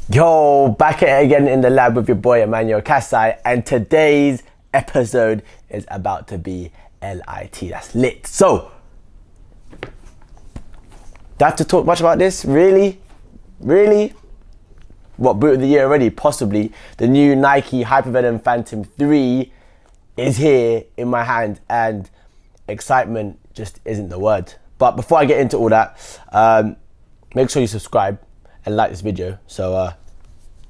Yo, back at it again in the lab with your boy Amanuel Kahsai, and today's episode is about to be lit. That's lit. So, do I have to talk much about this? Really? What, boot of the year already? Possibly. The new Nike Hypervenom Phantom 3 is here in my hand, and excitement just isn't the word. But before I get into all that, make sure you subscribe and like this video. So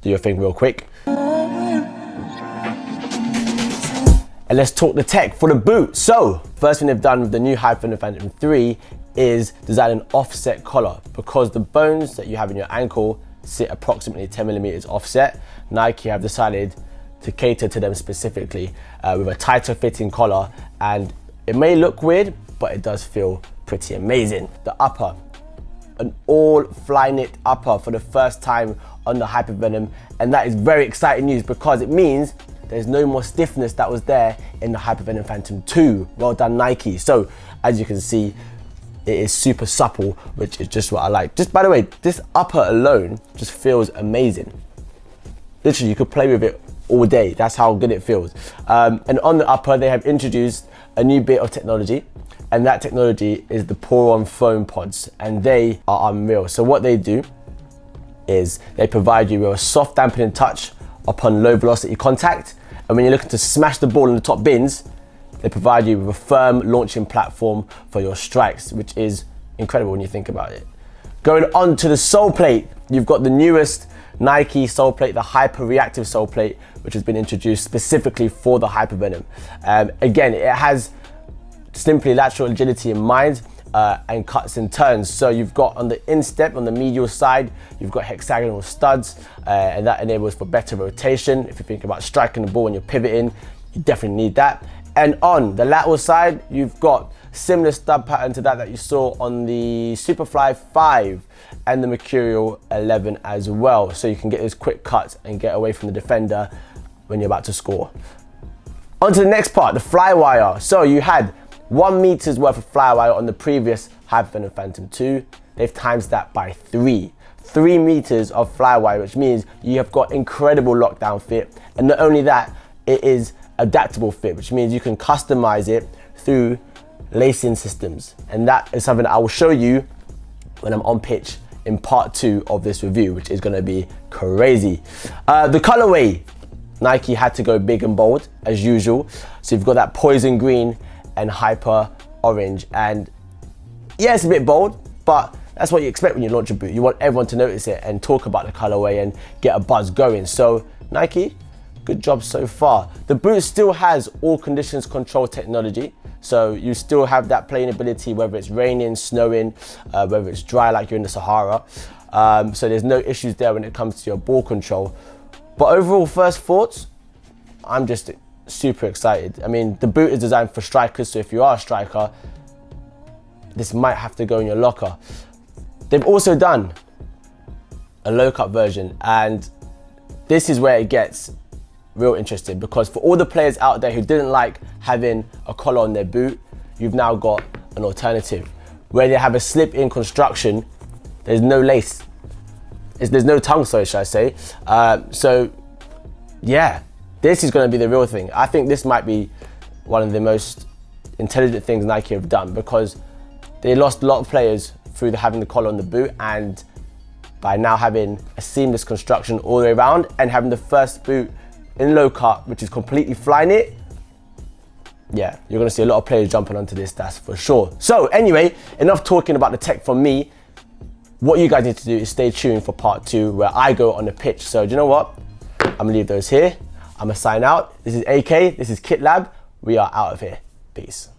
do your thing real quick. And let's talk the tech for the boot. So first thing they've done with the new Hypervenom Phantom 3 is design an offset collar, because the bones that you have in your ankle sit approximately 10 millimeters offset. Nike have decided to cater to them specifically with a tighter fitting collar, and it may look weird, but it does feel pretty amazing. The upper, an all fly knit upper for the first time on the Hypervenom, and that is very exciting news because it means there's no more stiffness that was there in the Hypervenom Phantom 2. Well done, Nike. So as you can see, it is super supple, which is just what I like. Just by the way, this upper alone just feels amazing. Literally, you could play with it all day. That's how good it feels. And on the upper, they have introduced a new bit of technology, and that technology is the pour-on foam pods, and they are unreal. So what they do is they provide you with a soft dampening touch upon low velocity contact, and when you're looking to smash the ball in the top bins, they provide you with a firm launching platform for your strikes, which is incredible when you think about it. Going on to the Soleplate, you've got the newest Nike Soleplate, the hyper reactive Soleplate, which has been introduced specifically for the Hypervenom. Again, it has simply lateral agility in mind, and cuts and turns. So you've got on the instep, on the medial side, you've got hexagonal studs, and that enables for better rotation. If you think about striking the ball when you're pivoting, you definitely need that. And on the lateral side, you've got similar stud pattern to that you saw on the Superfly 5 and the Mercurial 11 as well. So you can get those quick cuts and get away from the defender when you're about to score. On to the next part, the Flywire. So you had 1 meter's worth of Flywire on the previous Hypervenom Phantom 2. They've times that by 3. 3 meters of Flywire, which means you have got incredible lockdown fit. And not only that, it is adaptable fit, which means you can customize it through lacing systems. And that is something that I will show you when I'm on pitch in part 2 of this review, which is gonna be crazy. The colorway, Nike had to go big and bold as usual. So you've got that poison green and hyper orange, and yeah, it's a bit bold, but that's what you expect when you launch a boot. You want everyone to notice it and talk about the colorway and get a buzz going. So Nike, good job so far. The boot still has all conditions control technology, so you still have that playing ability, whether it's raining, snowing, whether it's dry like you're in the Sahara. So there's no issues there when it comes to your ball control. But overall, first thoughts, I'm just super excited. I mean, the boot is designed for strikers, so if you are a striker, this might have to go in your locker. They've also done a low cut version, and this is where it gets real interesting, because for all the players out there who didn't like having a collar on their boot, you've now got an alternative where they have a slip-in construction. There's no lace, there's no tongue, sorry, should I say. So yeah, this is going to be the real thing. I think this might be one of the most intelligent things Nike have done, because they lost a lot of players through having the collar on the boot, and by now having a seamless construction all the way around and having the first boot in low cut, which is completely fly knit, yeah, you're going to see a lot of players jumping onto this, that's for sure. So anyway, enough talking about the tech from me. What you guys need to do is stay tuned for part 2, where I go on the pitch. So do you know what? I'm going to leave those here. I'm gonna sign out. This is AK, this is Kit Lab. We are out of here. Peace.